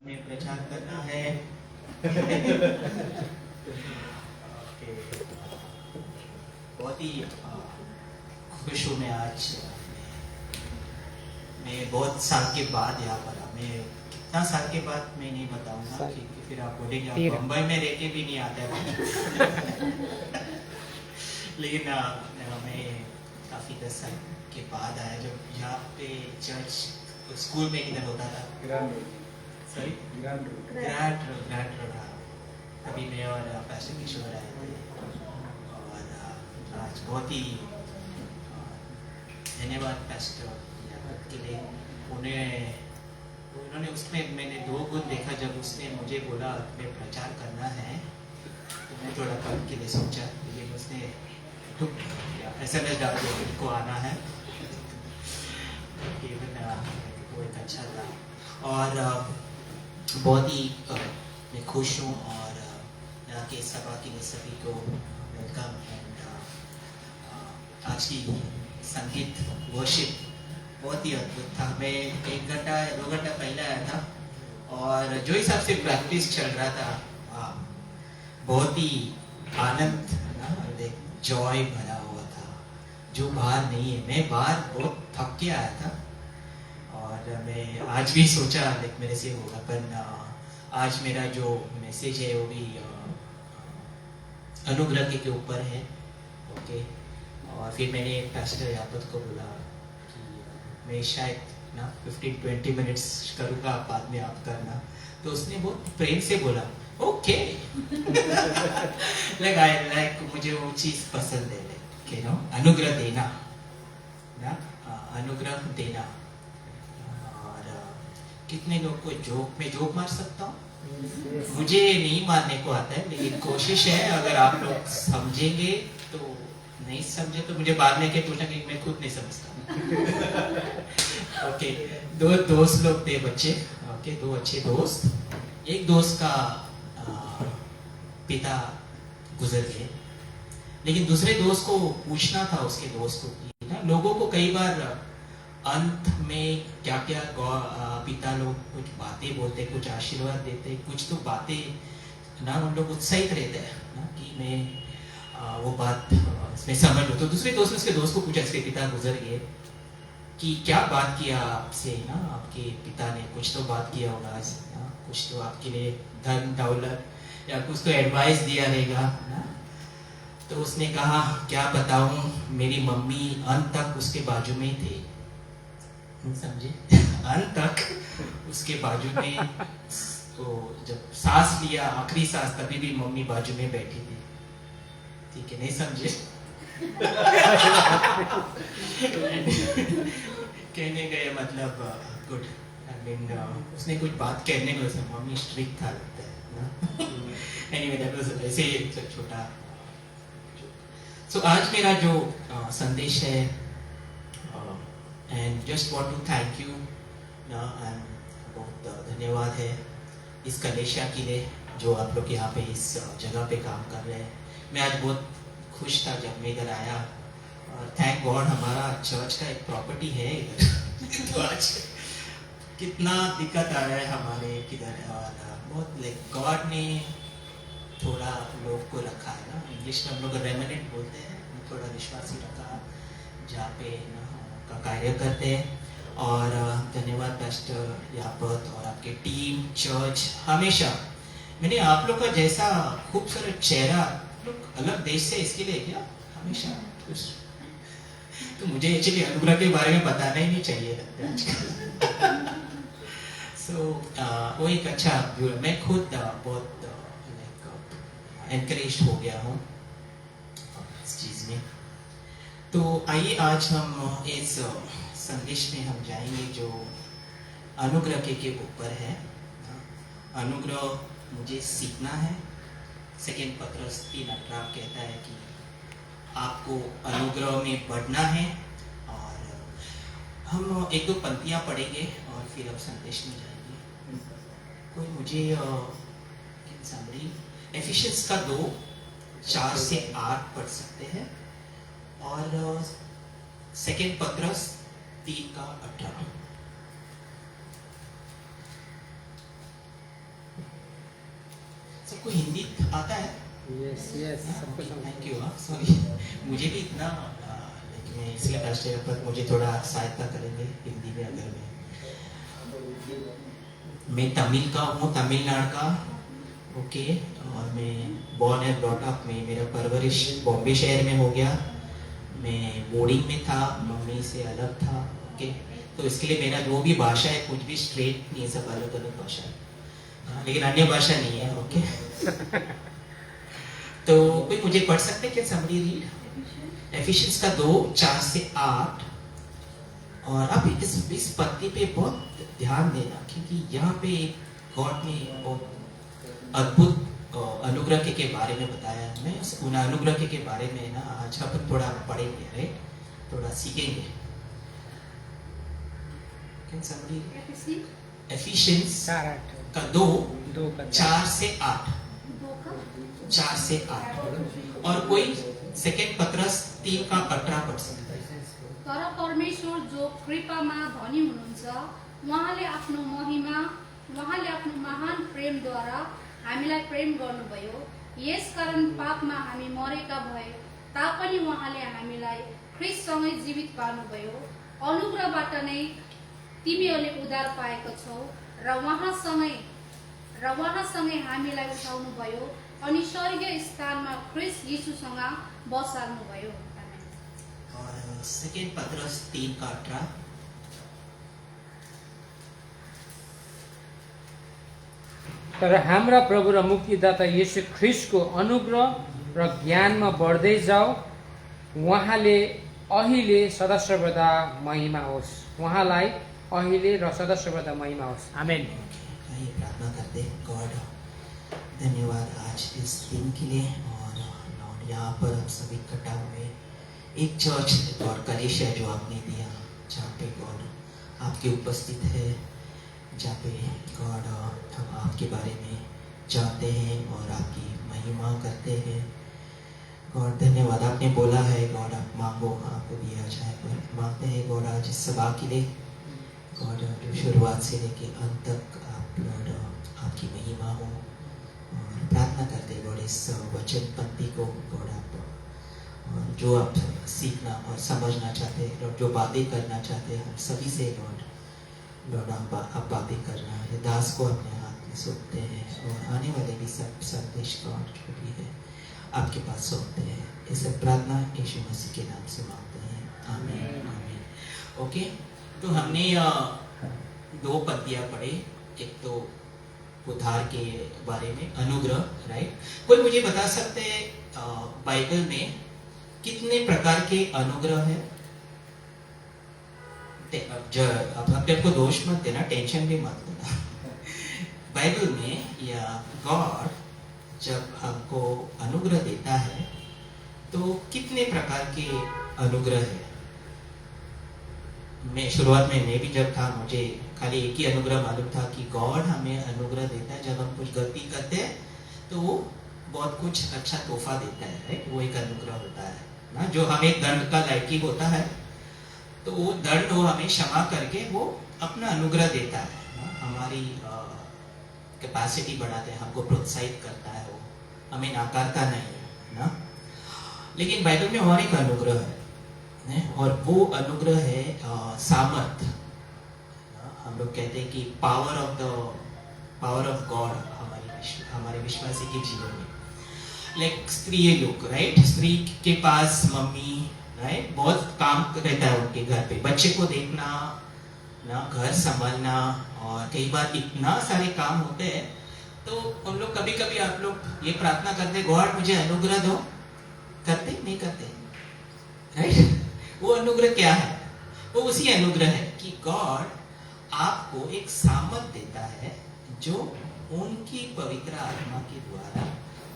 में प्रचार करना है। ओके, बहुत ही खुश हूँ मैं आज। मैं बहुत साल के बाद यहाँ पर मैं कितना साल के बाद मैं नहीं बताऊंगा क्योंकि फिर आप बोलेंगे आप बम्बई में रह के भी नहीं आते हैं। लेकिन मैं काफ़ी 10 साल के बाद आया जब यहाँ पे चर्च स्कूल में किधर होता था सॉरी ग्रैंड रोड। अभी मैं और पैसे किशोर आए थे और आज बहुत ही धन्यवाद पास्टर के लिए। उन्होंने उसमें मैंने 2 गुण देखा। जब उसने मुझे बोला मैं प्रचार करना है तो मैं थोड़ा कम के लिए सोचा, लेकिन उसने SMS डाल दिया उनको आना है। वो एक अच्छा था और बहुत ही मैं खुश हूँ और यहाँ के सभा के लिए सभी को वेलकम। एंड आज की संगीत वर्शिप बहुत ही अद्भुत था। मैं 1 घंटा 2 घंटा पहले आया था और जो हिसाब से प्रैक्टिस चल रहा था बहुत ही आनंद जॉय भरा हुआ था जो बाहर नहीं है। मैं बाहर बहुत थक के आया था और मैं आज भी सोचा मेरे से होगा, पर आज मेरा जो मैसेज है वो भी अनुग्रह के ऊपर है। ओके, और फिर मैंने पास्टर यापत को बोला कि मैं शायद 15-20 मिनट्स करूँगा, बाद में आप करना। तो उसने बहुत प्रेम से बोला ओके। लाइक मुझे वो चीज़ पसंद है, अनुग्रह देना ना, अनुग्रह देना। और कितने लोग को जोक मार सकता हूँ? मुझे नहीं मारने को आता है, लेकिन कोशिश है। अगर आप लोग समझेंगे तो, नहीं समझे तो मुझे बाद में पूछना कि मैं खुद नहीं समझता। ओके, 2 दोस्त लोग थे बच्चे। ओके, 2 अच्छे दोस्त। एक दोस्त का पिता गुजर गए, लेकिन दूसरे दोस्त को पूछना था उसके दोस्त को कि ना, लोगों को कई बार अंत में क्या क्या पिता लोग कुछ बातें बोलते, कुछ आशीर्वाद देते, कुछ तो बातें ना उन लोग उत्साहित रहते हैं ना कि मैं वो बात इसमें समझ लो। तो दूसरे दोस्त ने उसके दोस्त को पूछा, इसके पिता गुजर गए, कि क्या बात किया आपसे ना आपके पिता ने? कुछ तो बात किया होगा ना, कुछ तो आपके लिए धन दौलत या कुछ तो एडवाइस दिया रहेगा ना। तो उसने कहा क्या बताऊं, मेरी मम्मी अंत तक उसके बाजू में ही थे, समझे? अंत तक उसके बाजू में। तो जब सांस लिया, आखिरी सांस, तभी भी मम्मी बाजू में बैठी थी। ठीक है, नहीं समझे? कहने गए मतलब गुड। आई मीन उसने कुछ बात कहने को, मम्मी स्ट्रिक्ट था लगता है ना। एनीवे दैट वाज ऐसे ही एक छोटा। सो आज मेरा जो संदेश है, and just want to thank you ना, एंड बहुत धन्यवाद है इस कलेशिया के लिए जो आप लोग यहाँ पे इस जगह पे काम कर रहे हैं। मैं आज बहुत खुश था जब मैं इधर आया, और थैंक गॉड हमारा चर्च का एक प्रॉपर्टी है इधर। तो आज कितना दिक्कत आ रहा है हमारे किधर, और बहुत लाइक गॉड ने थोड़ा लोग को रखा है ना, इंग्लिश में हम लोग रेमिनेंट बोलते हैं, थोड़ा विश्वासी रखा जहाँ पे का कार्य करते हैं। और धन्यवाद पास्टर यापत और आपके टीम, चर्च। हमेशा मैंने आप लोग का जैसा खूबसूरत चेहरा लोग अलग देश से इसके लिए क्या हमेशा तो मुझे एक्चुअली अनुग्रह के बारे में बताना ही नहीं चाहिए सो वो एक अच्छा व्यू है। मैं खुद बहुत एनकरेज हो गया हूँ इस चीज़ में। तो आइए आज हम इस संदेश में हम जाएंगे जो अनुग्रह के ऊपर है। अनुग्रह मुझे सीखना है। 2 पत्रस 3:18 कहता है कि आपको अनुग्रह में बढ़ना है। और हम 1-2 पंक्तियाँ पढ़ेंगे और फिर अब संदेश में जाएंगे। कोई मुझे समरी एफिशिएंस का 2:4-8 पढ़ सकते हैं, और 2 पत्रस 3:18। आपको हिंदी आता है? यस यस सबको समझ। Thank you. सॉरी, मुझे भी इतना मैं इसलिए पास्टर पर मुझे थोड़ा सहायता करेंगे हिंदी में अगर मैं तमिल का हूँ, तमिलनाडु का। ओके, और मैं बॉर्न एंड ब्रॉट अप में, मेरा परवरिश बॉम्बे शहर में हो गया। मैं बोर्डिंग में था, मम्मी से अलग था। ओके, तो इसके लिए मेरा जो भी भाषा है कुछ भी स्ट्रेट नहीं है, सब अलग अलग भाषा है। लेकिन अन्य भाषा नहीं है। ओके तो कोई मुझे पढ़ सकते क्या? समरी रीड एफिशिएंस का 2:4-8। और अब इस पत्ती पे बहुत ध्यान देना, क्योंकि यहाँ पे गॉड ने बहुत अद्भुत अनुग्रह के बारे में बताया है। मैं उन अनुग्रह के बारे में ना आज अपन थोड़ा पढ़ेंगे, राइट? थोड़ा सीखेंगे। एफिशिएंस का 2:4-8। 4-8। और कोई सेकेंड पत्रस 3:18 पढ़ सकता है। तर परमेश्वर जो कृपामा धनी हुनुहुन्छ, उहाँले आफ्नो महान प्रेमद्वारा हामीलाई प्रेम गर्नुभयो। यसकारण पापमा हामी मरेका भए तापनि उहाँले हामीलाई ख्रीष्टसँगै जीवित पार्नुभयो। अनुग्रहबाट नै तिमीहरूले उद्धार पाएका छौ र उहाँसँगै हामीलाई उठाउनुभयो अनि स्वर्गीय स्थानमा ख्रीष्ट यीशुसँग बसाल्नुभयो। और सेकेंड पत्रस 3:18। तर हाम्रा प्रभु र मुक्तिदाता येशू ख्रीष्टको अनुग्रह र ज्ञानमा बढ्दै जाओ। उहाँले अहिले सदा सर्वदा महिमा होस्। उहाँलाई अहिले र सदा सर्वदा महिमा होस्। आमेन। आइए प्रार्थना करते हैं। गॉड, धन्यवाद आज इस दिन के लिए। और लॉर्ड, यहाँ पर हम सभी इकट्ठा हुए एक चर्च और कलीसिया जो आपने दिया, जहाँ पे गॉड आपकी उपस्थित है, जहाँ पे गॉड हम आपके बारे में जानते हैं और आपकी महिमा करते हैं। गॉड धन्यवाद, आपने बोला है गॉड आप मांगो आपको दिया जाए। पर मांगते हैं गॉड आज इस सभा के लिए, गॉड जो शुरुआत से लेके अंत तक आप गॉड आपकी महिमा हो। और प्रार्थना करते गॉड इस वचन पंक्ति को गॉड आप और जो आप सीखना और समझना चाहते हैं और जो बातें करना चाहते हैं हम सभी से लॉर्ड आप बातें करना है। दास को अपने हाथ में सौंपते हैं और आने वाले भी सब संदेश गॉड जो भी है आपके पास सौंपते हैं। इसे प्रार्थना यीशु मसीह के नाम से मांगते हैं, आमीन आमीन। ओके, तो हमने 2 पद्तियां पढ़े। एक तो उद्धार के बारे में, अनुग्रह, राइट? कोई मुझे बता सकते हैं बाइबल में कितने प्रकार के अनुग्रह है? अब अपने को दोष मत देना, टेंशन भी मत लेना। बाइबल में या गॉड जब हमको अनुग्रह देता है तो कितने प्रकार के अनुग्रह है? मैं शुरुआत में मैं भी जब था मुझे खाली एक ही अनुग्रह मालूम था कि गॉड हमें अनुग्रह देता है जब हम कुछ गलती करते हैं तो वो बहुत कुछ अच्छा तोहफा देता है, राइट? वो एक अनुग्रह होता है ना, जो हमें दंड का लायकी होता है तो वो दंड वो हमें क्षमा करके वो अपना अनुग्रह देता है ना, हमारी कैपेसिटी बढ़ाते हैं, हमको प्रोत्साहित करता है, वो हमें नाकारता नहीं है ना। लेकिन बाइबल में और एक अनुग्रह है और वो अनुग्रह है सामर्थ। हम लोग कहते हैं कि पावर ऑफ गॉड हमारे विश्वासी के जीवन में। लाइक स्त्री लोग, राइट? स्त्री के पास मम्मी, राइट, बहुत काम रहता है उनके घर पे, बच्चे को देखना ना, घर संभालना, और कई बार इतना सारे काम होते हैं तो उन लोग कभी कभी आप लोग ये प्रार्थना करते गॉड मुझे अनुग्रह दो, करते नहीं करते, राइट? वो अनुग्रह क्या है? वो उसी अनुग्रह है कि गॉड आपको एक सामर्थ देता है जो उनकी पवित्र आत्मा के द्वारा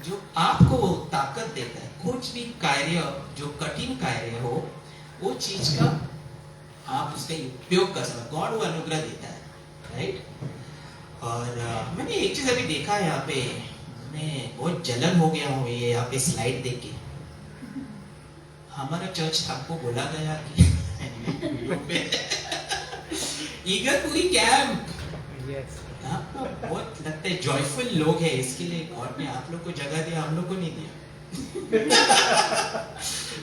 जो आपको ताकत देता है, कुछ भी कार्य जो कठिन कार्य हो वो चीज का आप उसका उपयोग कर सकते। गॉड वो अनुग्रह देता है, राइट? और मैंने एक चीज अभी देखा है यहाँ पे, मैं बहुत जलन हो गया हूँ ये यहाँ पे स्लाइड देख के। हमारा चर्च आपको बोला गया कि ईगलपुरी कैंप, बहुत लगता है जॉयफुल लोग हैं, इसके लिए गॉड ने आप लोग को जगह दिया, हम लोग को नहीं दिया।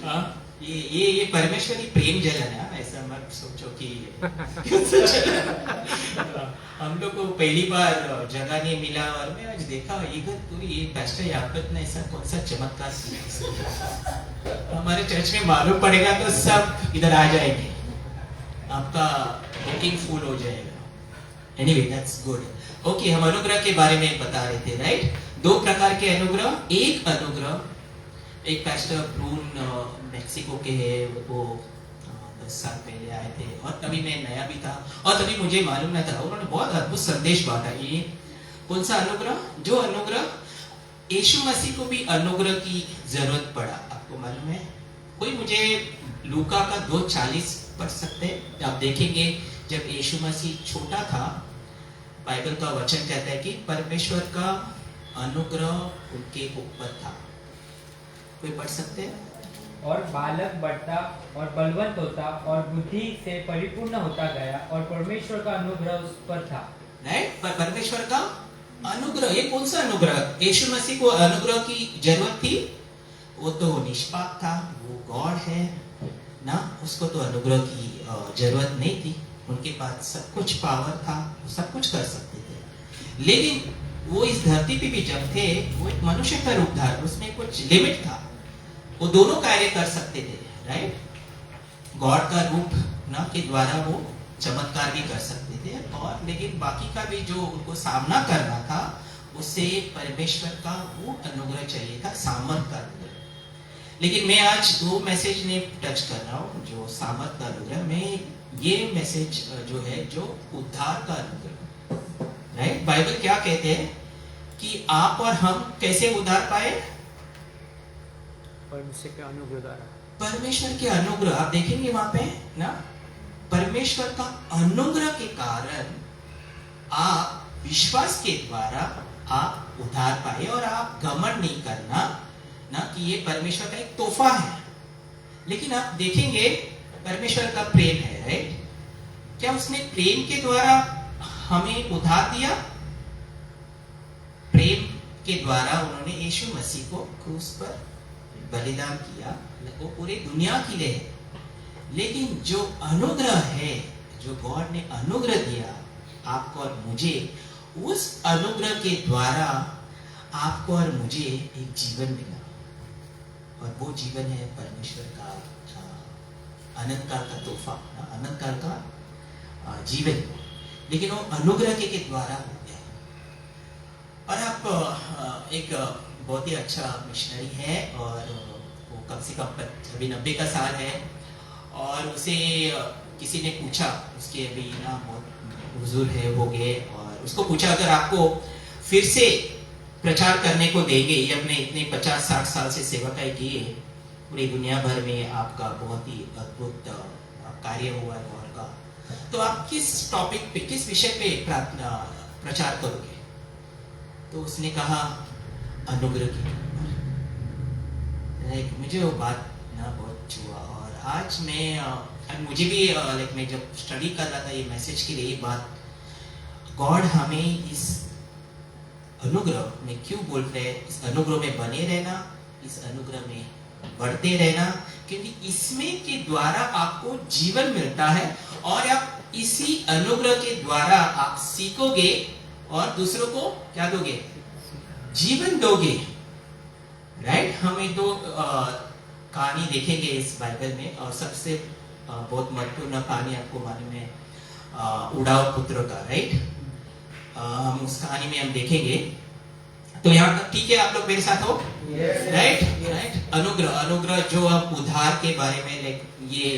हाँ, ये परमेश्वरी प्रेम जलन है, ऐसा मत सोचो कि हम लोग को पहली बार जगह नहीं मिला और मैं आज देखा इगतपुरी ये पास्टर याकूब ने ऐसा कौन सा चमत्कार किया। हमारे चर्च में मालूम पड़ेगा तो सब इधर आ जाएंगे, आपका बुकिंग फुल हो जाएगा। Anyway that's good. ओके, हम अनुग्रह के बारे में बता रहे थे, राइट? दो प्रकार के अनुग्रह। एक अनुग्रह, एक पास्टर ब्रून मेक्सिको के है, वो 10 साल पहले आए थे और तभी मैं नया भी था और तभी मुझे मालूम नहीं था, उन्होंने बहुत अद्भुत संदेश बांटा। ये कौन सा अनुग्रह? जो अनुग्रह यीशु मसीह को भी अनुग्रह की जरूरत पड़ा, आपको मालूम है? कोई मुझे लूका का 2:40 पढ़ सकते हैं? आप देखेंगे जब यीशु मसीह छोटा था, बाइबल का वचन कहता है कि परमेश्वर का अनुग्रह उनके ऊपर था। कोई पढ़ सकते हैं? और बालक बढ़ता और बलवंत होता और बुद्धि से परिपूर्ण होता गया और परमेश्वर का अनुग्रह उस पर था। राइट? पर परमेश्वर का अनुग्रह, ये कौन सा अनुग्रह? यीशु मसीह को अनुग्रह की जरूरत थी? वो तो निष्पाप था, वो गॉड है ना, उसको तो अनुग्रह की जरूरत नहीं थी। उनके पास सब कुछ पावर था, वो सब कुछ कर सकते थे। लेकिन वो इस धरती पे भी जब थे, वो एक मनुष्य का रूप धारण, उसमें कुछ लिमिट था। वो दोनों कार्य कर सकते थे, राइट? गॉड का रूप ना के द्वारा वो चमत्कार भी कर सकते थे, और लेकिन बाकी का भी जो उनको सामना करना था, उससे परमेश्वर का वो अनुग्रह चाहिए था, सामर्थ का अनुग्रह। लेकिन मैं आज दो मैसेज ने टच कर रहा हूँ, जो सामर्थ का अनुग्रह। मैं ये मैसेज जो है, जो उद्धार का अनुग्रह, राइट? बाइबल क्या कहते हैं कि आप और हम कैसे उद्धार पाए? परमेश्वर के अनुग्रह द्वारा। परमेश्वर के अनुग्रह, आप देखेंगे वहां पे ना, परमेश्वर का अनुग्रह के कारण आप विश्वास के द्वारा आप उद्धार पाए, और आप घमंड नहीं करना ना कि ये परमेश्वर का एक तोहफा है। लेकिन आप देखेंगे परमेश्वर का प्रेम है, राइट? क्या उसने प्रेम के द्वारा हमें उद्धार दिया? प्रेम के द्वारा उन्होंने यीशु मसीह को क्रूस पर बलिदान किया, वो पूरी दुनिया के लिए है। लेकिन जो अनुग्रह है, जो गॉड ने अनुग्रह दिया आपको और मुझे, उस अनुग्रह के द्वारा आपको और मुझे एक जीवन मिला, और वो जीवन है परमेश्वर का अनंत काल का तोहफा, अनंत काल का जीवन। लेकिन वो अनुग्रह के द्वारा हो गया। और आप एक बहुत ही अच्छा मिशनरी है, और वो कम से कम अभी 90 का साल है, और उसे किसी ने पूछा, उसके अभी ना बहुत बुजुर्ग है, हो गए, और उसको पूछा अगर आपको फिर से प्रचार करने को देंगे, ये अपने इतने 50-60 साल से सेवकाई की है, पूरी दुनिया भर में आपका बहुत ही अद्भुत कार्य हुआ है गॉड का, तो आप किस टॉपिक पे, किस विषय पे प्रचार करोगे? तो उसने कहा अनुग्रह की। मुझे वो बात ना बहुत छुआ, और आज मैं मुझे भी मैं जब स्टडी कर रहा था ये मैसेज के लिए, ये बात गॉड हमें इस अनुग्रह में क्यों बोल रहे हैं, इस अनुग्रह में बने रहना, इस अनुग्रह में बढ़ते रहना, क्योंकि इसमें के द्वारा आपको जीवन मिलता है, और आप इसी अनुग्रह के द्वारा आप सीखोगे और दूसरों को क्या दोगे? जीवन दोगे, राइट? हम एक दो कहानी देखेंगे इस बाइबल में, और सबसे बहुत महत्वपूर्ण कहानी आपको मालूम है उड़ाव पुत्र का, राइट? हम उस कहानी में हम देखेंगे। तो यहाँ तक ठीक है, आप लोग मेरे साथ हो? राइट? राइट? अनुग्रह जो हम उद्धार के बारे में, ये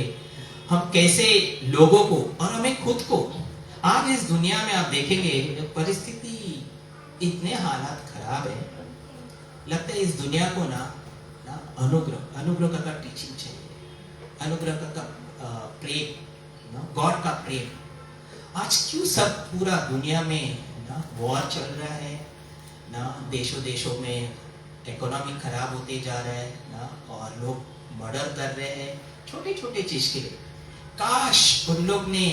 हम कैसे लोगों को और हमें खुद को, आज इस दुनिया में आप देखेंगे परिस्थिति इतने हालात खराब है, लगता है इस दुनिया को ना अनुग्रह का टीचिंग चाहिए, अनुग्रह का प्रेम, गॉड का प्रेम। आज क्यों सब पूरा दुनिया में ना वॉर चल रहा है ना, देशों में इकोनॉमी खराब होते जा रहा है ना, और लोग मर्डर कर रहे हैं छोटे छोटे चीज के लिए। काश उन लोग ने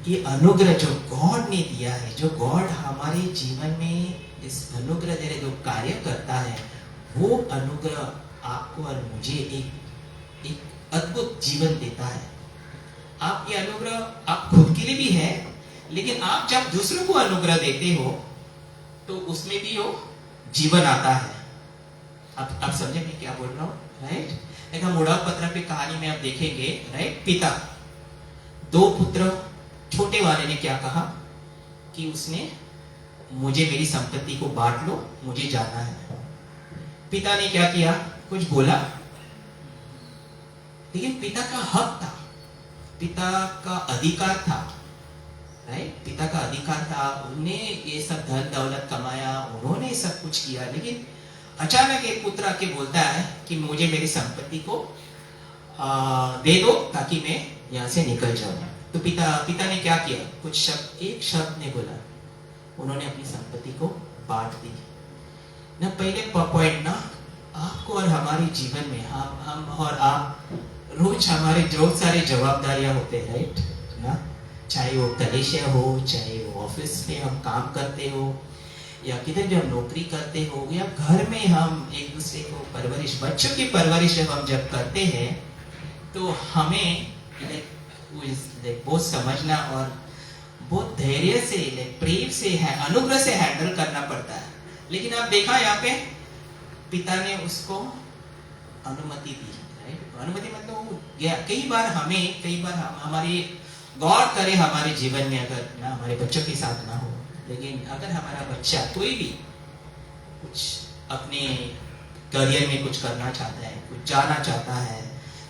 ये अनुग्रह जो गॉड ने दिया है, जो गॉड हमारे जीवन में इस अनुग्रह दे रहे जो कार्य करता है, वो अनुग्रह आपको और मुझे एक अद्भुत जीवन देता है। आप ये अनुग्रह आप खुद के लिए भी है, लेकिन आप जब दूसरों को अनुग्रह देते हो तो उसमें भी वो जीवन आता है। आप समझे मैं क्या बोल रहा हूँ, राइट। एक हम उड़ाव पत्र पे कहानी में आप देखेंगे, राइट। पिता, दो पुत्र, छोटे वाले ने क्या कहा कि उसने मुझे मेरी संपत्ति को बांट लो, मुझे जाना है। पिता ने क्या किया, कुछ बोला, लेकिन पिता का हक था, पिता का अधिकार था, राइट। पिता का अधिकार था, उन्होंने ये सब धन दौलत कमाया, उन्होंने सब कुछ किया, लेकिन अचानक एक पुत्र आके बोलता है कि मुझे मेरी संपत्ति को दे दो ताकि मैं यहाँ से निकल जाऊं। तो पिता ने क्या किया, कुछ शब्द, एक शब्द ने बोला, उन्होंने अपनी संपत्ति को बांट दी ना। पहले पॉइंट ना, आपको और हमारे जीवन में हम और आप रोज हमारे जो सारे जवाबदारियां होते हैं, राइट ना। चाहे वो कलेशिया हो, चाहे वो ऑफिस में हम काम करते हो, या किधर भी हम नौकरी करते हो, या घर में हम एक दूसरे को परवरिश, बच्चों की परवरिश जब करते हैं, तो हमें बहुत समझना और बहुत धैर्य से, प्रेम से है, अनुग्रह से हैंडल करना पड़ता है। लेकिन आप देखा यहाँ पे पिता ने उसको अनुमति दी, राइट। अनुमति मतलब गया। कई बार हम हमारे गौर करे हमारे जीवन में, अगर ना हमारे बच्चों के साथ ना हो, लेकिन अगर हमारा बच्चा कोई भी कुछ अपने करियर में कुछ करना चाहता है, कुछ जाना चाहता है,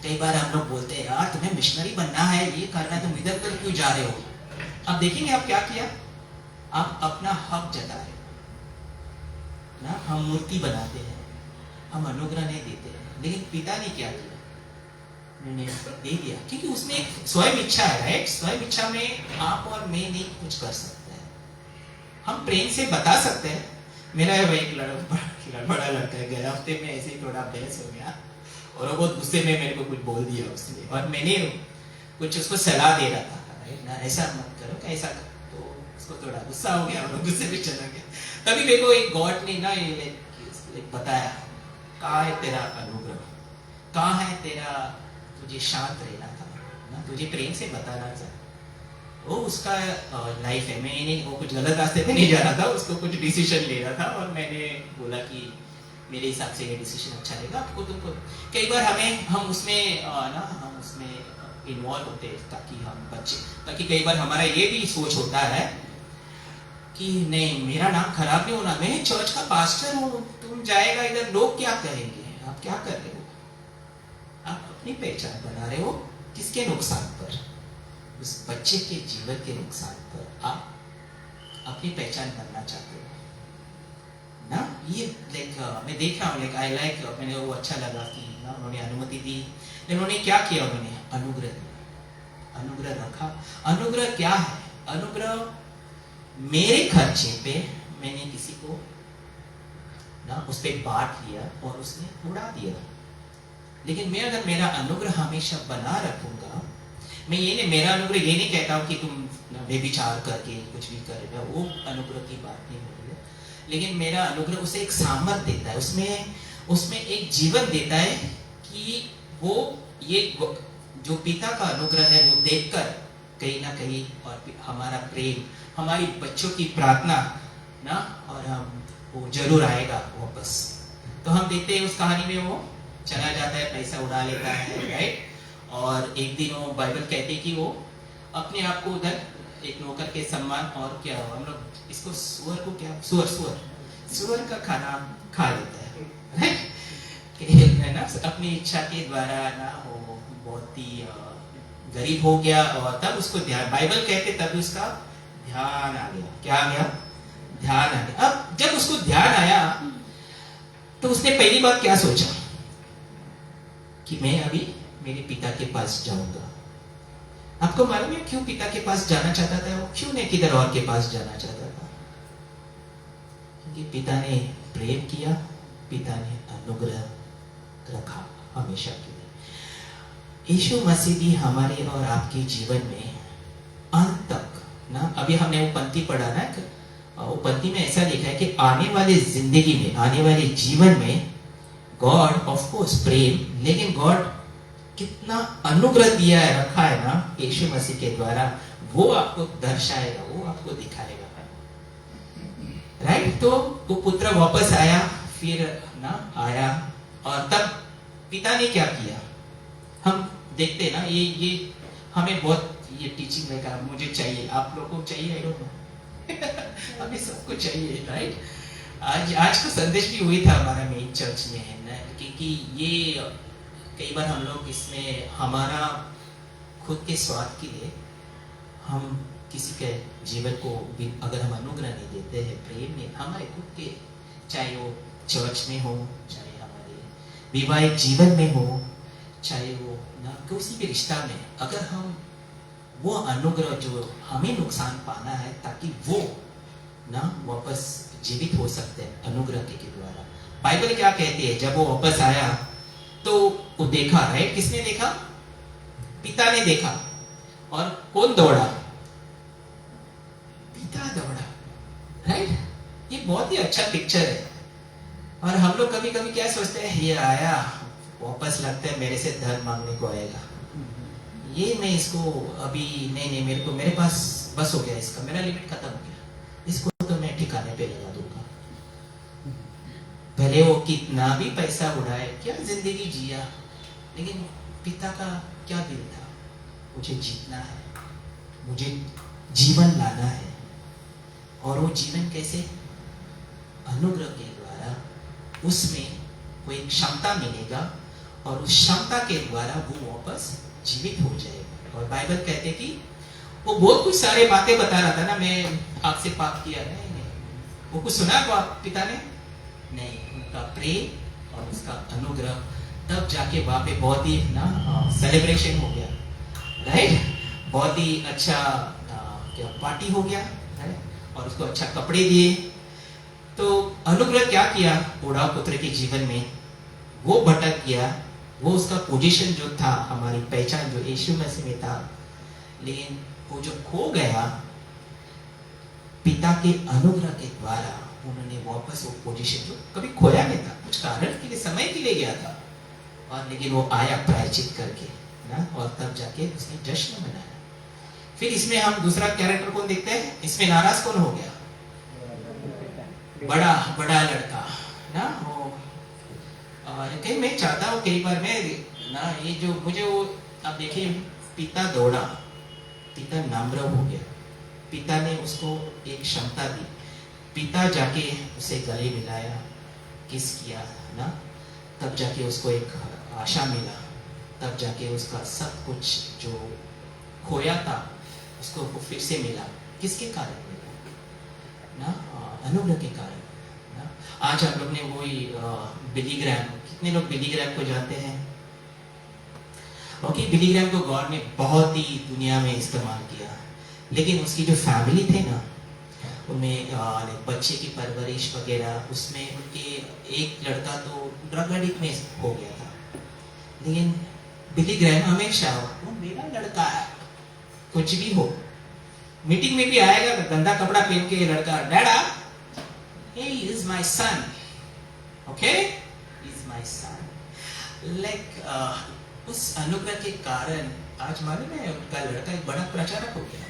कई बार हम लोग बोलते हैं यार तुम्हें मिशनरी बनना है, ये करना है, तुम इधर उधर क्यों जा रहे हो। अब देखेंगे आप क्या किया, आप अपना हक जता रहे हो ना। हम मूर्ति बनाते हैं, हम अनुग्रह नहीं देते हैं, लेकिन पिता ने क्या किया, उन्होंने दे दिया, क्योंकि उसमें एक स्वयं इच्छा है, राइट। स्वयं इच्छा में आप और मैं नहीं कुछ कर सकते हैं। हम प्रेम से बता सकते हैं। मेरा एक बड़ा लड़का है, गए हफ्ते में ऐसे ही थोड़ा बहस हो गया और वो बहुत गुस्से में मेरे को कुछ बोल दिया उसने, और मैंने कुछ उसको सलाह दे रहा था, राइट ना, ऐसा मत करो, कैसा कर, तो उसको थोड़ा गुस्सा हो गया और गुस्से में चला गया। तभी मेरे को एक गॉड ने ना ये बताया, कहाँ है तेरा अनुग्रह, कहाँ है तेरा, तुझे शांत रहना था ना, तुझे प्रेम से बताना था। वो उसका लाइफ है, मैंने वो कुछ गलत रास्ते पे नहीं जा रहा था, उसको कुछ डिसीजन ले रहा था, और मैंने बोला कि मेरे हिसाब से ये डिसीजन अच्छा रहेगा आपको, तुमको। कई बार हम उसमें हम उसमें इन्वॉल्व होते हैं ताकि कई बार हमारा ये भी सोच होता है कि नहीं, मेरा नाम खराब नहीं होना, मैं चर्च का पास्टर हूँ, तुम जाएगा इधर, लोग क्या कहेंगे, आप क्या कर रहे हो, आप अपनी पहचान बना रहे हो, किसके नुकसान पर, उस बच्चे के जीवन के नुकसान पर आप अपनी पहचान करना चाहते हो ना। ये मैं देख रहा हूँ, आई लाइक, मैंने वो अच्छा लगा कि ना उन्होंने अनुमति दी, उन्होंने क्या किया, उन्होंने अनुग्रह दिया, अनुग्रह रखा। अनुग्रह क्या है, अनुग्रह मेरे खर्चे पे मैंने किसी को ना उस पे बांट लिया और उसने उड़ा दिया। लेकिन मैं अगर मेरा अनुग्रह हमेशा बना रखूंगा, मैं ये नहीं, मेरा अनुग्रह ये नहीं कहता हूं कि तुम बेविचार करके कुछ भी करेगा, वो अनुग्रह की बात नहीं हो रही है, लेकिन मेरा अनुग्रह उसे एक सामर्थ देता है, उसमें एक जीवन देता है कि वो ये जो पिता का अनुग्रह है वो देखकर कहीं ना कहीं, और हमारा प्रेम, हमारी बच्चों की प्रार्थना ना, और हम वो जरूर आएगा वापस। तो हम देखते हैं उस कहानी में वो चला जाता है, पैसा उड़ा लेता है, राइट। और एक दिन वो बाइबल कहते कि वो अपने आप को उधर एक नौकर के सम्मान, और क्या हम लोग इसको सुअर को क्या, सुअर का खाना खा लेता है ना, अपनी इच्छा के द्वारा ना, वो बहुत ही गरीब हो गया, और तब उसको ध्यान, बाइबल कहते तब उसका ध्यान आ गया। क्या आ गया, ध्यान आ गया। अब जब उसको ध्यान आया तो उसने पहली बात क्या सोचा कि मैं अभी मेरे पिता के पास जाऊंगा। आपको मालूम है क्यों पिता के पास जाना चाहता था वो, क्यों नहीं किधर और के पास जाना चाहता था? क्योंकि पिता ने प्रेम किया, पिता ने अनुग्रह रखा हमेशा के लिए। यीशु मसीह भी हमारे और आपके जीवन में अंत तक अभी हमने वो पंक्ति पढ़ा ना, वो पंक्ति में ऐसा लिखा है कि आने वाले जिंदगी में, आने वाले जीवन में गॉड ऑफ कोर्स प्रेम, लेकिन गॉड कितना अनुग्रह दिया है, रखा है ना यीशु मसीह के द्वारा, वो आपको दर्शाएगा, वो आपको दिखाएगा। राइट? तो वो पुत्र वापस आया, फिर ना आया, और तब पिता ने क्या किया हम देखते ना, ये हमें बहुत ये टीचिंग लेकर मुझे चाहिए, आप लोगों को चाहिए, आई डोंट नो हमें सबको चाहिए। राइट? आज का संदेश भी हुई था हमारा मेन चर्च में ना, क्योंकि ये कई बार हम लोग इसमें हमारा खुद के स्वार्थ के लिए हम किसी के जीवन को भी अगर हम अनुग्रह नहीं देते हैं, प्रेम में हमारे खुद के, चाहे वो चर्च में हो, चाहे हमारे वैवाहिक जीवन में हो, चाहे वो ना किसी भी रिश्ता में, अगर हम वो अनुग्रह जो हमें नुकसान पाना है, ताकि वो ना वापस जीवित हो सकते हैं अनुग्रह के द्वारा। बाइबल क्या कहती है, जब वो वापस आया तो वो देखा, राइट? किसने देखा? पिता ने देखा। और कौन दौड़ा? पिता दौड़ा। राइट? ये बहुत ही अच्छा पिक्चर है। और हम लोग कभी कभी क्या सोचते हैं, ये आया वापस, लगता है मेरे से धन मांगने को आएगा, ये मैं इसको अभी नहीं, मेरे पास बस हो गया, इसका मेरा लिमिट खत्म हो गया, इसको तो मैं ठिकाने पे लगा दूंगा। भले वो कितना भी पैसा उड़ाए, क्या जिंदगी जिया, लेकिन पिता का क्या दिल था, मुझे जीतना है, मुझे जीवन लाना है। और वो जीवन कैसे? अनुग्रह के द्वारा, उसमें कोई क्षमता मिलेगा, और उस क्षमता के द्वारा वो वापस जीवित हो जाएगा। और बाइबल कहते कि वो बहुत कुछ सारे बातें बता रहा था ना, मैं आपसे पाप किया, नहीं, वो कुछ सुना को आप पिता ने? नहीं, उनका प्रेम और उसका अनुग्रह, तब जाके वहां पे बहुत ही ना सेलिब्रेशन हो गया। राइट? बहुत ही अच्छा क्या पार्टी हो गया, राइट? और उसको अच्छा कपड़े दिए। तो अनुग्रह क्या किया बूढ़ा पुत्र के जीवन में? वो भटक गया, वो उसका पोजीशन जो था, हमारी पहचान जो यीशु मसीह में था, लेकिन वो जो खो गया, पिता के अनुग्रह के द्वारा उन्होंने वापस वो पोजीशन जो कभी खोया नहीं था, कुछ कारण के लिए, समय के लिए गया था, और लेकिन वो आया प्रायश्चित करके ना, और तब जाके उसने जश्न मनाया। फिर इसमें हम दूसरा कैरेक्टर कौन देखते हैं? इसमें नाराज कौन हो गया? बड़ा लड़का ना, वो कहीं मैं चाहता हूँ कई बार मैं ना, ये जो मुझे वो आप देखिए, पिता दौड़ा, पिता नम्र हो गया, पिता ने उसको एक क्षमता दी, पिता जाके उसे गले मिलाया, किस किया ना, तब जाके उसको एक आशा मिला, तब जाके उसका सब कुछ जो खोया था उसको फिर से मिला। किसके कारण मिला ना? अनुग्रह के कारण ना। आज हम लोग ने वही बिली ग्रैम, कितने लोग बिली ग्रैम को जानते हैं? ओके, बिली ग्रैम को गॉड ने बहुत ही दुनिया में इस्तेमाल किया, लेकिन उसकी जो फैमिली थे ना, उनमें बच्चे की परवरिश वगैरह, उसमें उनके एक लड़का तो ड्रग एडिक्ट में हो गया था, लेकिन बिली ग्रैम हमेशा, वो मेरा लड़का है, कुछ भी हो, मीटिंग में भी आएगा गंदा कपड़ा पहन के लड़का, डैडा he is my son, okay, he is my son, like उस अनुग्रह के कारण आज मालूम है उनका लड़का एक बड़ा प्रचारक हो गया।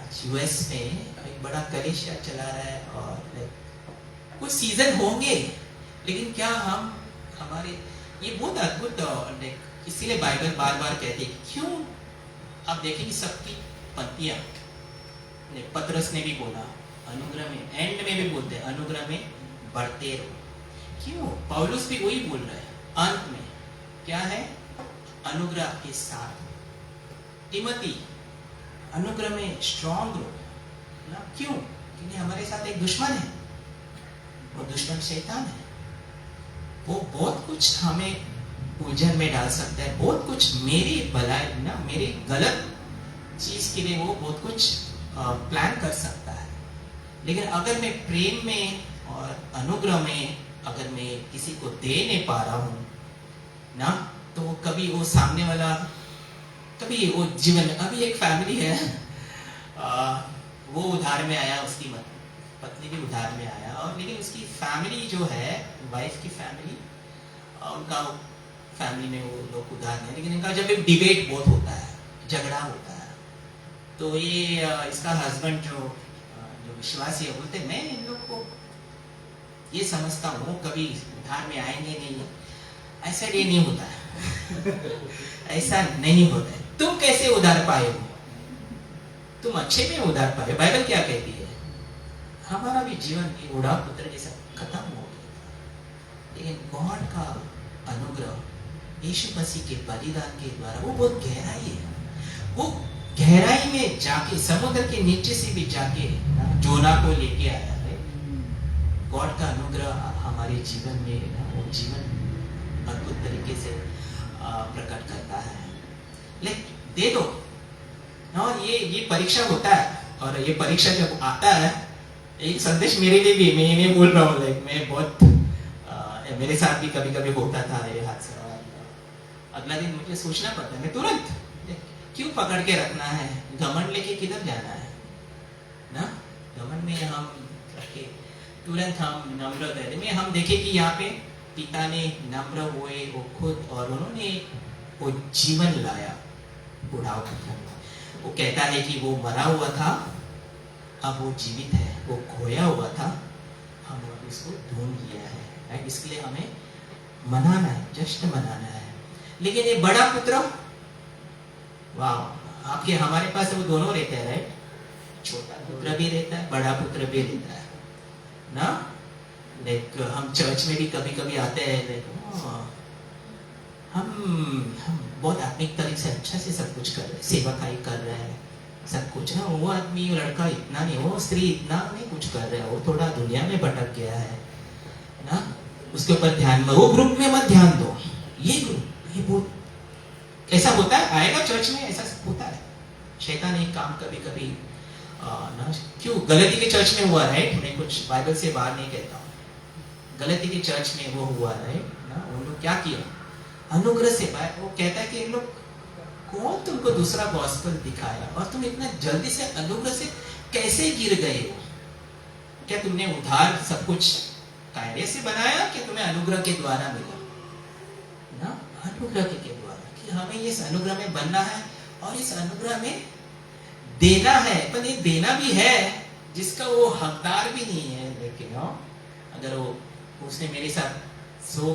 आज यूएस में एक बड़ा कलीसिया चला रहा है, और कुछ सीजन होंगे, लेकिन क्या हम हमारे ये बहुत अद्भुत, इसीलिए बाइबल बार बार कहती है, क्यों आप देखेंगे सबकी पंक्तियां, पतरस ने भी बोला अनुग्रह में, एंड में भी बोलते हैं अनुग्रह में बढ़ते रहो। क्यों? पौलुस भी वही बोल रहा है, अंत में क्या है? अनुग्रह के साथ। तिमोथी अनुग्रह में स्ट्रॉन्ग रहो ना। क्यों? क्योंकि हमारे साथ एक दुश्मन है, वो दुश्मन शैतान है, वो बहुत कुछ हमें उलझन में डाल सकता है, बहुत कुछ मेरी भलाई ना, मेरी गलत चीज के लिए वो बहुत कुछ प्लान कर सकता है। लेकिन अगर मैं प्रेम में और अनुग्रह में अगर मैं किसी को दे नहीं पा रहा हूं ना, तो कभी वो सामने वाला, कभी वो जीवन में, अभी एक फैमिली है, वो उधार में आया, उसकी पत्नी भी उधार में आया, और लेकिन उसकी फैमिली जो है, वाइफ की फैमिली, उनका फैमिली में वो लोग उधार नहीं, लेकिन इनका जब एक डिबेट बहुत होता है, झगड़ा होता है, तो ये इसका हस्बैंड जो विश्वासी है, बोलते मैं इन लोग को ये समझता हूँ कभी उधार में आएंगे नहीं, ऐसा ये नहीं होता है ऐसा नहीं होता है। तुम कैसे उधार पाए हो? तुम अच्छे में उधार पाए। बाइबल क्या कहती है? हमारा भी जीवन उड़ा पुत्र जैसा खत्म हो गया, लेकिन गॉड का अनुग्रह यीशु मसीह के बलिदान के द्वारा वो बहुत गहराई है। वो गहराई में जाके, समुद्र के नीचे से भी जाके जोना को लेके आया है। गॉड का अनुग्रह हमारे जीवन में वो जीवन अद्भुत तरीके से प्रकट करता है। लेकिन दे दो, और ये परीक्षा होता है, और ये परीक्षा जब आता है, एक संदेश मेरे लिए भी, मैं नहीं बोल रहा हूँ, मैं बहुत मेरे साथ भी कभी कभी होता था ये हादसा। अगला दिन मुझे सोचना पड़ता है, मैं तुरंत क्यों पकड़ के रखना है, घमंड लेके किधर जाना है ना। घमंड में हम रखे, तुरंत हम नम्र रहते में। हम देखे कि यहाँ पे पिता ने नम्र हुए, वो खुद, और उन्होंने वो जीवन लाया बुढ़ाओ पुत्र। वो कहता है कि वो मरा हुआ था, अब वो जीवित है, वो खोया हुआ था, हम इसको ढूंढ लिया है। इसके लिए हमें मनाना है, जश्न मनाना है। लेकिन ये बड़ा पुत्र, वाह, आपके हमारे पास वो दोनों रहते हैं, राइट? छोटा पुत्र भी रहता है, बड़ा पुत्र भी रहता है ना। लाइक हम चर्च में भी कभी कभी आते हैं, हम बहुत आत्मिक तरीके से अच्छा से सब कुछ कर रहे हैं, सेवाकाई कर रहे हैं, सब कुछ ना। वो आदमी, लड़का इतना नहीं, वो स्त्री इतना नहीं कुछ कर रहे हैं, वो थोड़ा दुनिया में भटक गया है ना, उसके ऊपर ध्यान, वो ग्रुप में मत ध्यान दो। ये ग्रुप, ये बहुत ऐसा होता है, आएगा चर्च में, ऐसा होता है। शैतान एक काम कभी कभी ना, क्यों गलती के चर्च में हुआ, राइट? मैं कुछ बाइबल से बाहर नहीं कहता हूँ, गलती के चर्च में वो हुआ, राइट ना। उन लोग क्या किया, अनुग्रह से बाहर, वो कहता है कि इन लोग कौन तुमको दूसरा गॉस्पेल दिखाया, और तुम इतना जल्दी से अनुग्रह से कैसे गिर गए हो? क्या तुमने उधार सब कुछ कायदे से बनाया, कि तुम्हें अनुग्रह के द्वारा मिला ना? अनुग्रह के द्वारा, कि हमें इस अनुग्रह में बनना है, और इस अनुग्रह में देना है। पर ये देना भी है जिसका वो हकदार भी नहीं है। लेकिन अगर वो, उसने मेरे साथ सो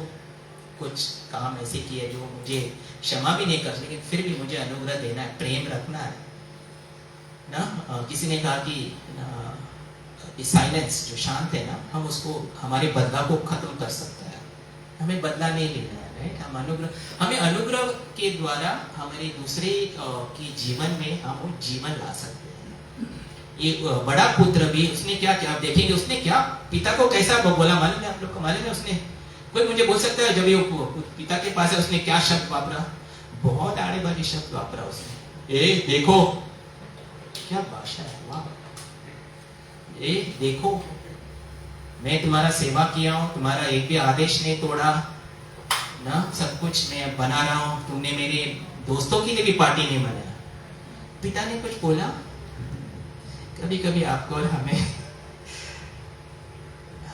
कुछ काम ऐसे किए जो मुझे क्षमा भी नहीं कर, लेकिन फिर भी मुझे अनुग्रह देना है, प्रेम रखना है ना। किसी ने कहा कि साइलेंस जो शांत है ना, हम उसको, हमारे बदला को खत्म कर सकता है। हमें बदला नहीं लेना है, राइट? हम अनुग्रह, हमें अनुग्रह के द्वारा हमारे दूसरे के जीवन में हम वो जीवन ला सकते हैं। ये बड़ा पुत्र भी, उसने क्या किया आप देखेंगे, उसने क्या पिता को कैसा बोला मालूम है आप लोग को? मालूम है उसने, कोई मुझे बोल सकता है जब ये पिता के पास है उसने क्या शब्द वापरा? बहुत आड़े वाली शब्द वापरा उसने। ए देखो, क्या भाषा है, वाह! ए देखो, मैं तुम्हारा सेवा किया हूं, तुम्हारा एक भी आदेश नहीं तोड़ा ना, सब कुछ मैं बना रहा हूं, तुमने मेरे दोस्तों के लिए भी पार्टी नहीं बनाया। पिता ने कुछ बोला? कभी कभी आपको और हमें,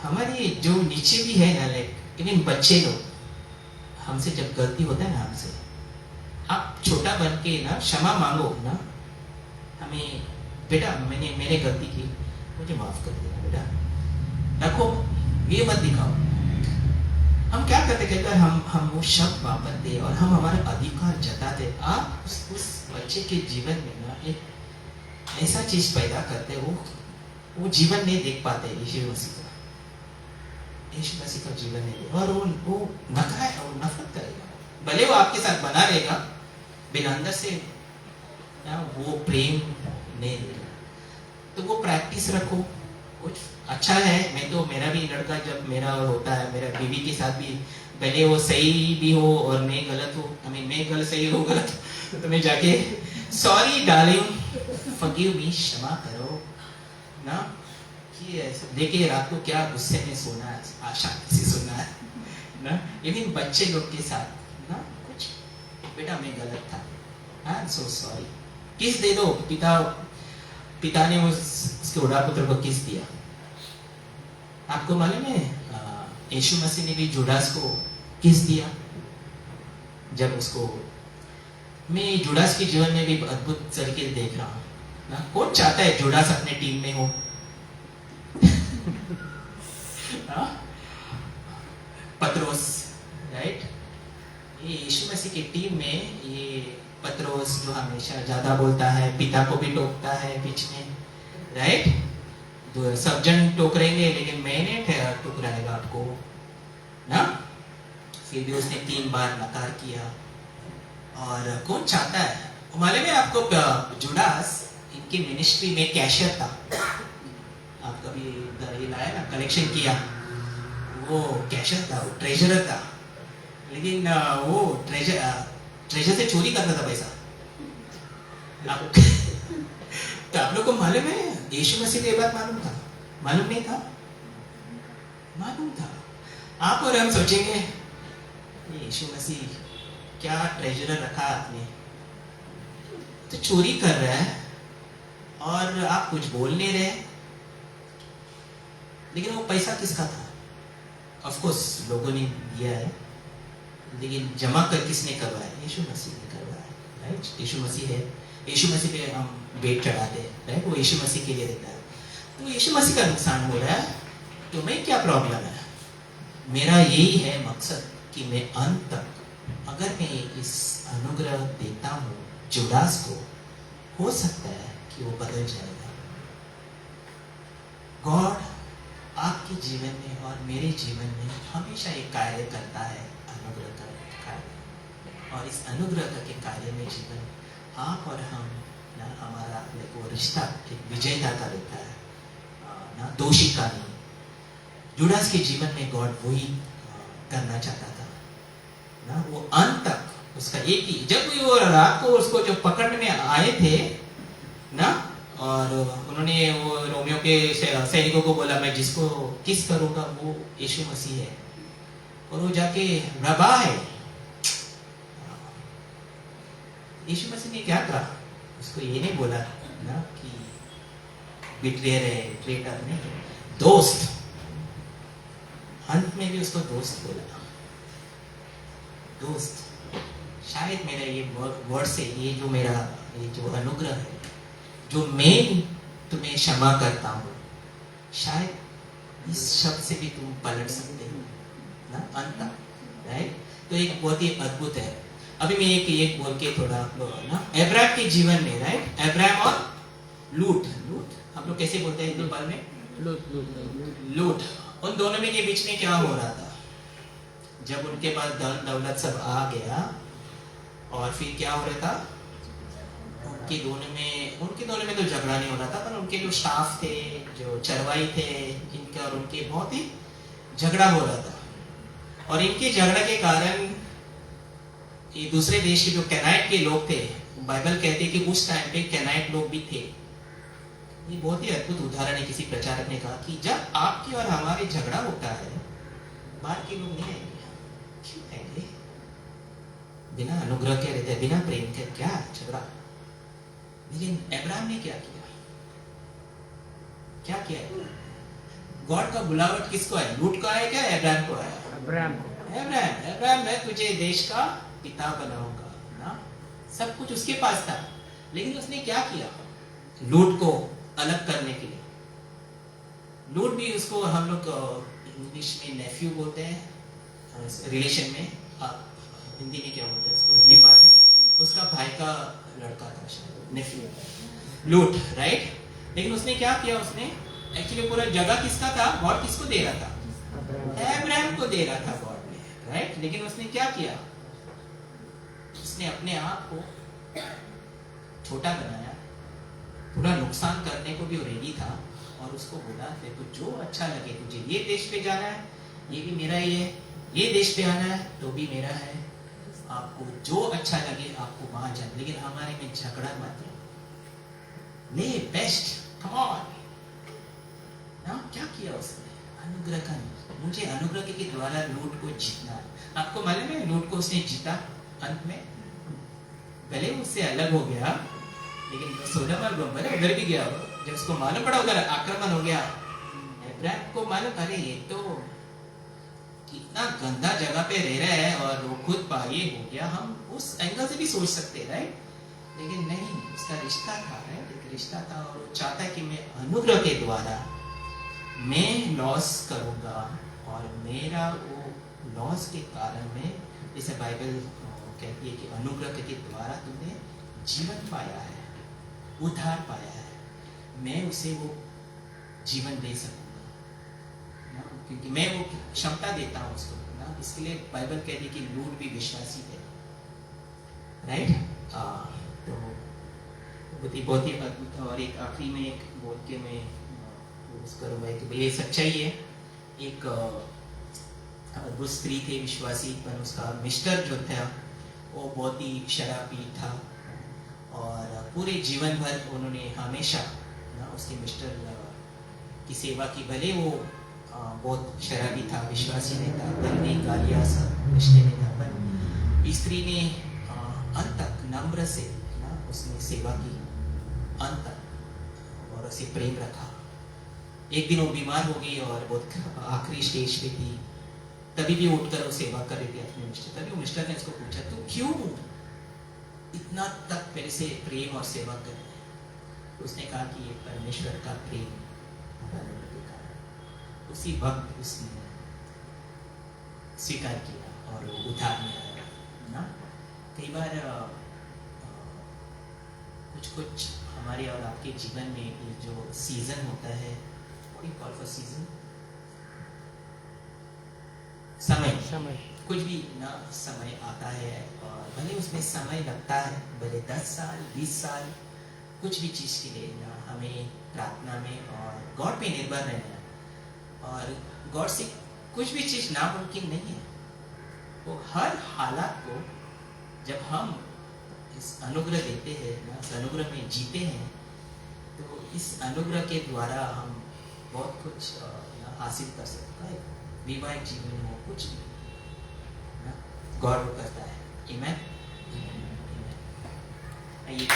हमारी जो नीचे भी है ना, लाइक लेकिन बच्चे लोग, हमसे जब गलती होता है ना, हमसे आप छोटा बन के ना क्षमा मांगो ना, हमें बेटा मैंने गलती की, मुझे माफ कर देना बेटा, रखो, ये मत दिखाओ। हम क्या करते, कहते हम वो शब्द वापस दे और हम हमारा अधिकार जताते। आप उस बच्चे के जीवन में ना एक ऐसा चीज पैदा करते, वो जीवन नहीं देख पाते यीशु मसीह का, यीशु मसीह का जीवन नहीं, और वो नफरत करेगा। भले वो आपके साथ बना रहेगा, बिना अंदर से ना वो प्रेम नहीं देगा। तो वो प्रैक्टिस रखो, कुछ अच्छा है। मैं तो, मेरा भी लड़का जब मेरा होता है, मेरा बीवी के साथ भी, भले वो सही भी हो और मैं गलत हो, मैं गलत सही हो गलत, तो मैं जाके सॉरी डार्लिंग, फॉरगिव मी, क्षमा करो ना। कि देखिए रात को क्या गुस्से में सोना है, शांति से सोना है ना। लेकिन बच्चे लोग के साथ ना, कुछ बेटा मैं गलत था, आई एम सो सॉरी, किस दे दो। पिता पिता ने उसके उड़ा पुत्र को किस दिया। आपको मालूम है यीशु मसीह ने भी जुडास को किस दिया। जब उसको मैं जुडास के जीवन में भी अद्भुत तरीके से देख रहा हूँ ना। कौन चाहता है जुडास अपने टीम में हो? पत्रोस, राइट। ये यीशु मसीह की टीम में ये पत्रोस जो हमेशा ज्यादा बोलता है, पिता को भी टोकता है बीच में, राइट। तो सब जन टोकरेंगे लेकिन मैंने टोकराएगा आपको ना। फिर भी उसने 3 बार नकार किया। और कौन चाहता है, मालूम है आपको, जुडास इनकी मिनिस्ट्री में कैशियर था। आप कभी ये लाया ना, कलेक्शन किया, वो कैशियर था, वो ट्रेजरर था। लेकिन वो ट्रेजर से चोरी करता था पैसा। तो आप लोग को मालूम है यीशु मसीह को ये बात मालूम था? मालूम नहीं था? मालूम था। आप और हम सोचेंगे यीशु मसीह क्या ट्रेजरर रखा आपने, तो चोरी कर रहा है और आप कुछ बोल नहीं रहे। लेकिन वो पैसा किसका था? ऑफ कोर्स लोगों ने दिया है, लेकिन जमा कर किसने करवाया? यीशु मसीह ने करवाया, राइट। यीशु मसीह है, यीशु मसीह पे हम बेट चढ़ाते हैं, राइट। वो यीशु मसीह के लिए देता है। तो यीशु मसीह का नुकसान हो रहा है, तो मैं क्या प्रॉब्लम है? मेरा यही है मकसद कि मैं अंत तक, अगर मैं इस अनुग्रह देता हूँ जुडास को, हो सकता है कि वो बदल जाएगा। गॉड आपके जीवन में और मेरे जीवन में हमेशा एक कार्य करता है, अनुग्रह का कार्य। और इस अनुग्रह के कार्य में जीवन आप और हम ना, हमारा वो रिश्ता एक विजेता का रहता है ना, दोषी का नहीं। जुडास के जीवन में गॉड वही करना चाहता था ना। वो अंत तक उसका एक ही, जब वो रात को उसको जो पकड़ने में आए थे ना, और उन्होंने वो रोमियो के सैनिकों को बोला मैं जिसको किस करूंगा वो यीशु मसीह है। और वो जाके रबा है, यीशु मसीह ने क्या कहा? उसको ये नहीं बोला ना कि बिट्रेयर है, ट्रेटर नहीं, दोस्त। अंत में भी उसको दोस्त बोला, दोस्त। शायद मेरा ये वर्ड से, ये जो मेरा ये जो अनुग्रह है, जो मैं तुम्हें क्षमा करता हूँ, शायद इस शब्द से भी तुम पलट सकते हो ना, अंत, राइट। तो एक बहुत ही अद्भुत है। अभी मैं एक बोल के थोड़ा ना, अब्राहम के जीवन में, राइट, अब्राहम और लूट हम लोग कैसे बोलते हैं हिंदू बाल में? लूट। उन दोनों में के बीच में क्या हो रहा था? जब उनके पास धन दौलत सब आ गया, और फिर क्या हो रहा था? उनके दोनों में तो झगड़ा नहीं हो रहा था, पर उनके जो स्टाफ थे, जो चरवाई थे, इनके और उनके बहुत ही झगड़ा हो रहा था। और इनके झगड़ा के कारण ये दूसरे देश के जो कैनाइट के लोग थे, बाइबल कहते कि उस टाइम पे कैनाइट लोग भी थे। ये बहुत ही अद्भुत उदाहरण है। किसी प्रचारक ने कहा कि जब आपके और हमारे झगड़ा होता है, बाहर के लोग नहीं आएंगे। क्यों आएंगे? बिना अनुग्रह के रहते हैं, बिना प्रेम के क्या झगड़ा? लेकिन अब्राहम ने क्या किया? गॉड का बुलावट किसको आया? लूट को आया क्या? अब्राहम को आया। अब्राहम मैं तुझे देश का पिता बनाऊंगा ना। सब कुछ उसके पास था, लेकिन उसने क्या किया? लूट को अलग करने के लिए। लूट भी उसको हम लोग इंग्लिश में नेफ्यू बोलते हैं, रिलेशन में। हिंदी में क्या बोलते हैं उसको? नेपाल में उसका भाई का लड़का था शायद, नेफ्यू, लूट, राइट। लेकिन उसने क्या किया? उसने एक्चुअली पूरा जगह किसका था? गॉड किसको दे रहा था? अब्राहम को दे रहा था गॉड ने, राइट। लेकिन उसने क्या किया? उसने अपने आप को छोटा बनाया, पूरा नुकसान करने को भी रेडी था, और उसको बोला देखो जो अच्छा लगे तुझे, ये देश पे जाना है ये भी मेरा ही है, ये देश पे आना है तो भी मेरा है, आपको जो अच्छा लगे आपको वहां जाना, लेकिन हमारे में झगड़ा मत ले बेस्ट, कम ऑन ना। क्या किया उसने? अनुग्रह का, मुझे अनुग्रह के द्वारा लूट को जीतना। आपको मालूम है लूट को उसने जीता अंत में। भले उससे अलग हो गया, लेकिन सोडम और गोमोरा उधर भी गया वो, जब उसको मालूम पड़ा उधर आक्रमण हो गया, अब्राहम को मालूम, अरे ये तो कितना गंदा जगह पे रह रहा है और वो खुद पाए हो गया, हम उस एंगल से भी सोच सकते हैं, राइट? लेकिन नहीं, उसका रिश्ता था, राइट? एक रिश्ता था और वो चाहता है कि मैं अनुग्रह के द्वारा मैं लॉस करूंगा और मेरा वो लॉस के कारण में, जैसे बाइबल कहती है कि अनुग्रह के द्वारा तुमने जीवन पाया है, उद्धार पाया है, मैं उसे वो जीवन दे सकूंगा ना, क्योंकि मैं वो क्षमता देता हूँ उसको ना। इसके लिए बाइबल कहती है कि लूट भी विश्वासी है, राइट? तो बहुत ही अद्भुत। और एक आखिरी में एक बोल के मैं करूँगा कि ये सच्चाई है। एक वो स्त्री थी विश्वासी, पर उसका मिस्टर जो था वो बहुत ही शराबी था और पूरे जीवन भर उन्होंने हमेशा ना उसके मिस्टर की सेवा की। भले वो बहुत शराबी था, विश्वासी नहीं था, बल्कि गालियाँ सब रिश्ते में था, पर स्त्री ने अंत तक नम्र से ना उसने सेवा की अंत तक और उसे प्रेम रखा। एक दिन वो बीमार हो गई और बहुत आखिरी स्टेज पे थी, तभी भी उठकर वो सेवा कर रही थी अपने मिस्टर। तभी वो मिस्टर ने उसको पूछा, तू क्यों इतना तक मेरे से प्रेम और सेवा कर रहे हैं? उसने कहा कि ये परमेश्वर का प्रेम के कारण। उसी वक्त उसने स्वीकार किया और वो उद्धार में आया ना। कई बार कुछ हमारे और आपके जीवन में ये जो सीजन होता है, कॉल फॉर सीजन, समय कुछ भी ना समय आता है और भले उसमें समय लगता है, भले 10 साल 20 साल, कुछ भी चीज के लिए ना हमें प्रार्थना में और गॉड पे निर्भर रहना। और गॉड से कुछ भी चीज नामुमकिन नहीं है। वो हर हालात को जब हम इस अनुग्रह देते हैं ना, इस अनुग्रह में जीते हैं, तो इस अनुग्रह के द्वारा हम बहुत कुछ हासिल कर सकते हैं। वैवाहिक जीवन हो, कुछ भी गॉड करता है। आमेन। आइए